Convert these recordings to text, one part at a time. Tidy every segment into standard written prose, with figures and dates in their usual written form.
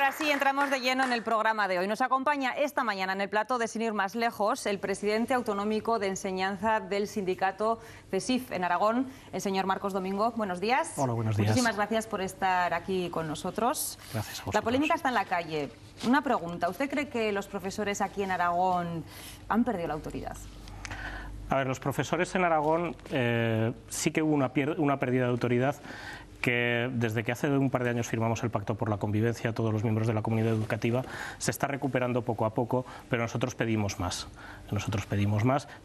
ahora sí, entramos de lleno en el programa de hoy. Nos acompaña esta mañana en el plató de Sin ir más lejos el presidente autonómico de enseñanza del sindicato CESIF en Aragón, el señor Marcos Domingo. Buenos días. Hola, buenos días. Muchísimas gracias por estar aquí con nosotros. Gracias a vosotros. La polémica está en la calle. Una pregunta, ¿usted cree que los profesores aquí en Aragón han perdido la autoridad? A ver, los profesores en Aragón sí que hubo una pérdida de autoridad, que desde que hace un par de años firmamos el Pacto por la Convivencia, todos los miembros de la comunidad educativa, se está recuperando poco a poco, pero nosotros pedimos más.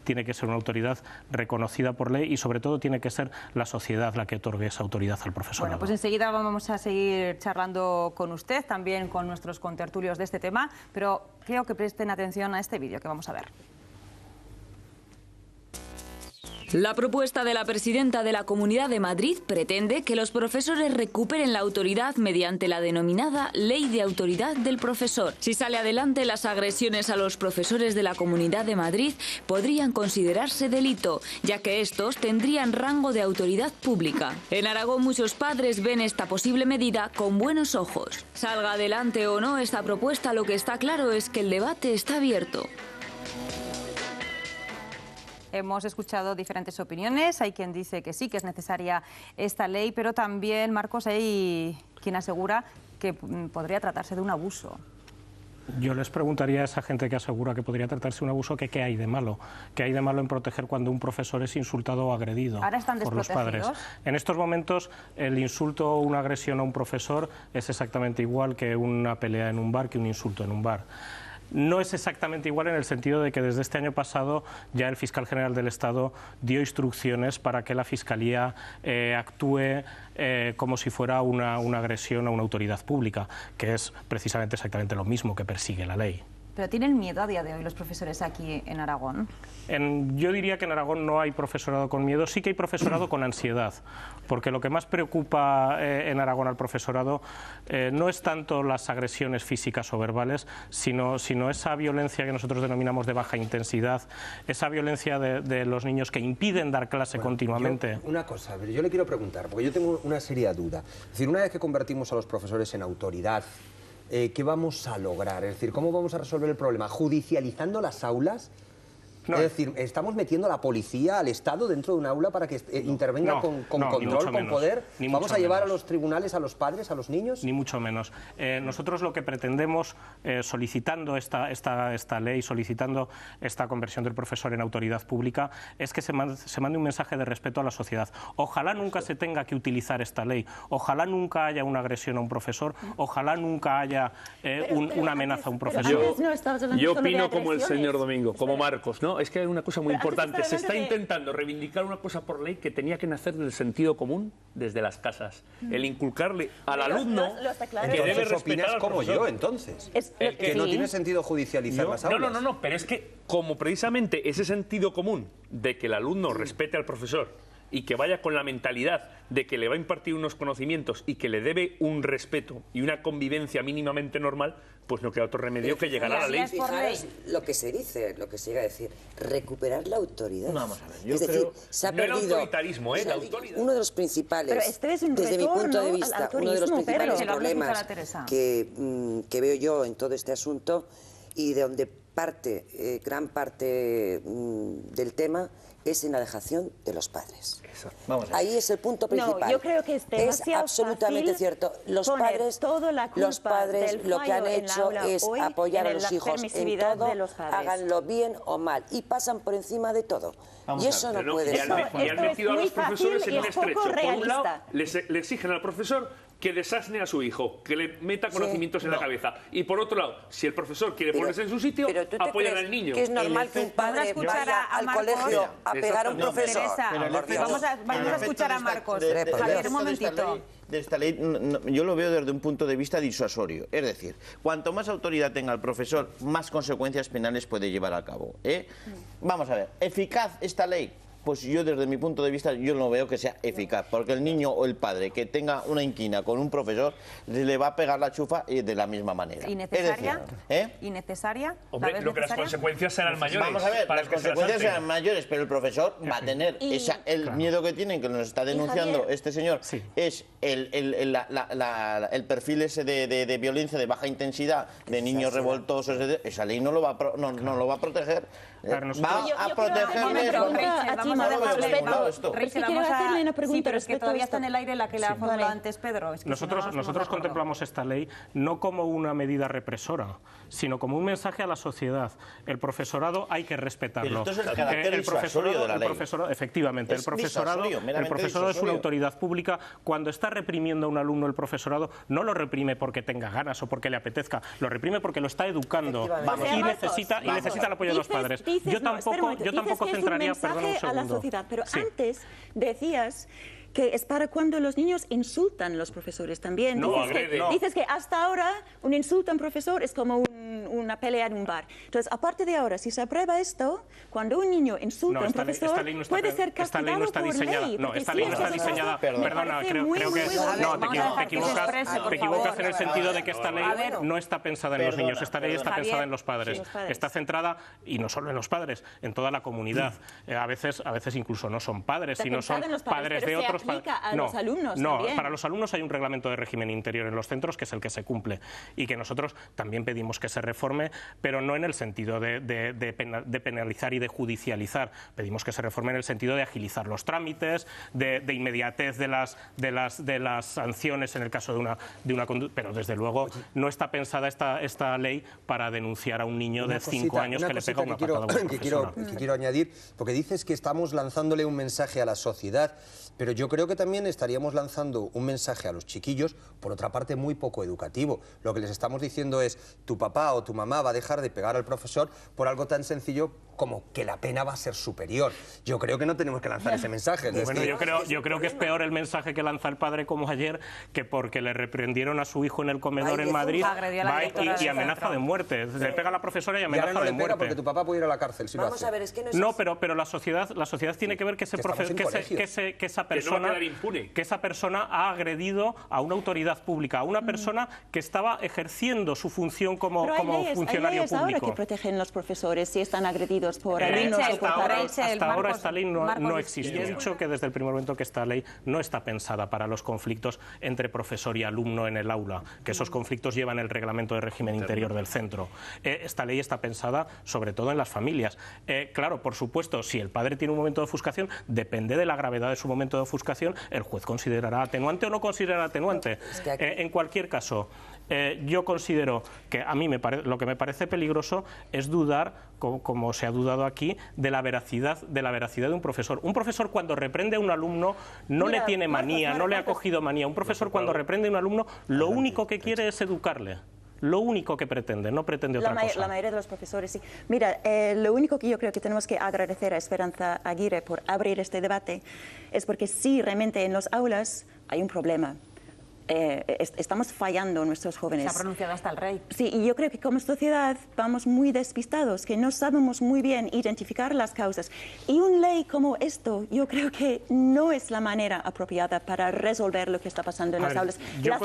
Tiene que ser una autoridad reconocida por ley y sobre todo tiene que ser la sociedad la que otorgue esa autoridad al profesorado. Bueno, pues enseguida vamos a seguir charlando con usted, también con nuestros contertulios de este tema, pero creo que presten atención a este vídeo que vamos a ver. La propuesta de la presidenta de la Comunidad de Madrid pretende que los profesores recuperen la autoridad mediante la denominada Ley de Autoridad del Profesor. Si sale adelante, las agresiones a los profesores de la Comunidad de Madrid podrían considerarse delito, ya que estos tendrían rango de autoridad pública. En Aragón, muchos padres ven esta posible medida con buenos ojos. Salga adelante o no esta propuesta, lo que está claro es que el debate está abierto. Hemos escuchado diferentes opiniones, hay quien dice que sí, que es necesaria esta ley, pero también, Marcos, hay quien asegura que podría tratarse de un abuso. Yo les preguntaría a esa gente que asegura que podría tratarse de un abuso, que qué hay de malo. ¿Qué hay de malo en proteger cuando un profesor es insultado o agredido ¿Ahora están por los padres? En estos momentos, el insulto o una agresión a un profesor es exactamente igual que una pelea en un bar, que un insulto en un bar. No es exactamente igual en el sentido de que desde este año pasado ya el fiscal general del Estado dio instrucciones para que la Fiscalía actúe como si fuera una agresión a una autoridad pública, que es precisamente exactamente lo mismo que persigue la ley. ¿Pero tienen miedo a día de hoy los profesores aquí en Aragón? Yo diría que en Aragón no hay profesorado con miedo, sí que hay profesorado con ansiedad, porque lo que más preocupa en Aragón al profesorado no es tanto las agresiones físicas o verbales, sino esa violencia que nosotros denominamos de baja intensidad, esa violencia de los niños que impiden dar clase continuamente. Una cosa, yo le quiero preguntar, porque yo tengo una seria duda. Es decir, una vez que convertimos a los profesores en autoridad, ¿qué vamos a lograr? Es decir, ¿cómo vamos a resolver el problema? ¿Judicializando las aulas? No. Es decir, ¿estamos metiendo a la policía, al Estado, dentro de un aula para que intervenga con control, con poder? ¿Vamos a llevar a los tribunales a los padres, a los niños? Ni mucho menos. Nosotros lo que pretendemos, solicitando esta ley, solicitando esta conversión del profesor en autoridad pública, es que se mande un mensaje de respeto a la sociedad. Ojalá nunca se tenga que utilizar esta ley, ojalá nunca haya una agresión a un profesor, ojalá nunca haya una amenaza a un profesor. Yo opino como el señor Domingo, como Marcos, ¿no? Es que hay una cosa muy importante. Se está intentando reivindicar una cosa por ley que tenía que nacer del sentido común desde las casas. El inculcarle al alumno que debe respetar al como yo, entonces. Que no tiene sentido judicializar las aulas. No, pero es que como precisamente ese sentido común de que el alumno respete al profesor y que vaya con la mentalidad de que le va a impartir unos conocimientos y que le debe un respeto y una convivencia mínimamente normal, pues no queda otro remedio que llegar a la ley. Fijaros lo que se dice, lo que se llega a decir, recuperar la autoridad. No, vamos a ver, yo es decir, se ha no perdido el autoritarismo, la autoridad. Uno de los principales, desde mi punto de vista, uno de los principales problemas que veo yo en todo este asunto y de donde parte, gran parte del tema, es en la dejación de los padres. Ahí es el punto principal. No, yo creo que es absolutamente cierto. Los padres lo que han hecho es apoyar a los hijos en todo, háganlo bien o mal, y pasan por encima de todo. Y eso no puede ser. Y han metido a los profesores en un estrecho. Por un lado, le exigen al profesor que desasne a su hijo, que le meta conocimientos en la cabeza. Y por otro lado, si el profesor quiere ponerse en su sitio, apoyan al niño. Que es normal que un padre vaya al colegio a pegar a un profesor. Vamos a escuchar a Marcos. Javier, un momentito. De esta ley, yo lo veo desde un punto de vista disuasorio. Es decir, cuanto más autoridad tenga el profesor, más consecuencias penales puede llevar a cabo. Vamos a ver, ¿eficaz esta ley? pues yo desde mi punto de vista yo no veo que sea eficaz, porque el niño o el padre que tenga una inquina con un profesor le va a pegar la chufa de la misma manera. ¿Innecesaria? Es decir, ¿Innecesaria? Hombre, lo que las consecuencias serán mayores. Vamos a ver, las consecuencias serán mayores, pero el profesor va a tener el miedo que tienen, que nos está denunciando este señor, es el perfil ese de violencia de baja intensidad, de niños revoltosos, esa ley no lo va a proteger. Va a protegerles. Sí, pero es que todavía está en el aire la que le ha formulado antes Pedro. Nosotros contemplamos esta ley no como una medida represora, sino como un mensaje a la sociedad. El profesorado hay que respetarlo. Pero esto es el carácter disuasorio de la ley. Efectivamente, el profesorado es una autoridad pública. Cuando está reprimiendo a un alumno el profesorado, no lo reprime porque tenga ganas o porque le apetezca, lo reprime porque lo está educando y necesita el apoyo de los padres. Yo tampoco centraría, perdón un segundo. A la sociedad, pero antes decías que es para cuando los niños insultan a los profesores también. Dices que hasta ahora un insulto a un profesor es como una pelea en un bar. Entonces, aparte de ahora, si se aprueba esto, cuando un niño insulta a un profesor, puede ser castigado por ley. No, esta ley no está diseñada. Perdona, creo que te equivocas en el sentido de que esta ley no está pensada en los niños. Esta ley está pensada en los padres. Está centrada, y no solo en los padres, en toda la comunidad. A veces incluso no son padres, sino son padres de otros. A los alumnos también. Para los alumnos hay un reglamento de régimen interior en los centros que es el que se cumple y que nosotros también pedimos que se reforme, pero no en el sentido de penalizar y de judicializar. Pedimos que se reforme en el sentido de agilizar los trámites, de inmediatez de las sanciones en el caso de una conducta, pero desde luego no está pensada esta ley para denunciar a un niño de 5 años que le pega una patada a un profesor. Que quiero añadir, porque dices que estamos lanzándole un mensaje a la sociedad, pero yo creo que también estaríamos lanzando un mensaje a los chiquillos, por otra parte muy poco educativo. Lo que les estamos diciendo es, tu papá o tu mamá va a dejar de pegar al profesor por algo tan sencillo como que la pena va a ser superior. Yo creo que no tenemos que lanzar ese mensaje. Bueno, yo creo que es peor el mensaje que lanza el padre como ayer, que porque le reprendieron a su hijo en el comedor en Madrid, va y amenaza de muerte. Le pega a la profesora y amenaza de muerte. Porque tu papá puede ir a la cárcel si Vamos a ver, es que no es No, pero la sociedad tiene que ver que esa persona ha agredido a una autoridad pública, a una persona que estaba ejerciendo su función como funcionario público. Ahora que protegen los profesores si están agredidos por alumnos o por padres. Hasta ahora esta ley no existe. Yo he dicho que desde el primer momento que esta ley no está pensada para los conflictos entre profesor y alumno en el aula, que esos conflictos llevan el reglamento de régimen interior del centro. Esta ley está pensada sobre todo en las familias. Claro, por supuesto, si el padre tiene un momento de ofuscación, depende de la gravedad de su momento de ofuscación, el juez considerará atenuante o no considerará atenuante. En cualquier caso, yo considero que a mí lo que me parece peligroso es dudar, como se ha dudado aquí, de la veracidad de un profesor. Un profesor cuando reprende a un alumno no le tiene manía, no le ha cogido manía. Un profesor cuando reprende a un alumno lo único que quiere es educarle. Lo único que pretende, no pretende otra cosa. La mayoría de los profesores, sí. Mira, lo único que yo creo que tenemos que agradecer a Esperanza Aguirre por abrir este debate es porque sí, realmente en las aulas hay un problema. Estamos fallando nuestros jóvenes. Se ha pronunciado hasta el rey. Sí, y yo creo que como sociedad vamos muy despistados, que no sabemos muy bien identificar las causas. Y una ley como esto, yo creo que no es la manera apropiada para resolver lo que está pasando en las aulas. La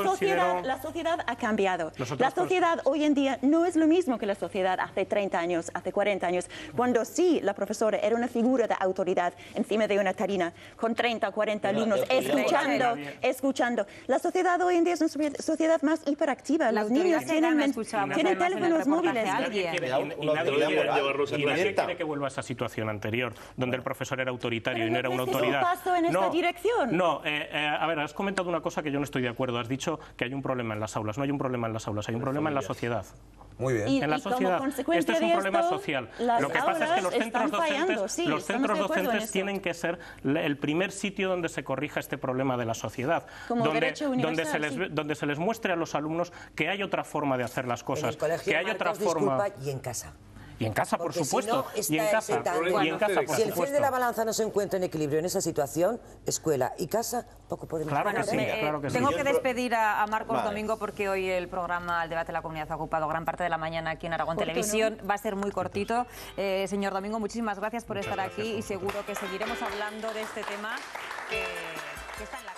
sociedad ha cambiado. La sociedad hoy en día no es lo mismo que la sociedad hace 30 años, hace 40 años, cuando sí la profesora era una figura de autoridad encima de una tarima, con 30 o 40 alumnos, escuchando. La sociedad hoy en día es una sociedad más hiperactiva. Los niños tienen teléfonos móviles. Y nadie quiere que vuelva a esa situación anterior, donde el profesor era autoritario y no era una autoridad. ¿Es un paso en esta dirección? No, a ver, has comentado una cosa que yo no estoy de acuerdo. Has dicho que hay un problema en las aulas. No hay un problema en las aulas, hay un problema en la sociedad. Muy bien. En la sociedad. Este es un problema social. Lo que pasa es que los centros docentes tienen que ser el primer sitio donde se corrija este problema de la sociedad. Donde se les muestre a los alumnos que hay otra forma de hacer las cosas. En el colegio, que hay otra forma. Y en casa. Y en casa, por supuesto. Si el fiel de la balanza no se encuentra en equilibrio en esa situación, escuela y casa, poco podemos hacer. Claro que sí. Tengo que despedir a Marcos Domingo porque hoy el programa El Debate de la Comunidad ha ocupado gran parte de la mañana aquí en Aragón Televisión. Va a ser muy cortito. Señor Domingo, muchísimas gracias por estar aquí y seguro que seguiremos hablando de este tema que está en la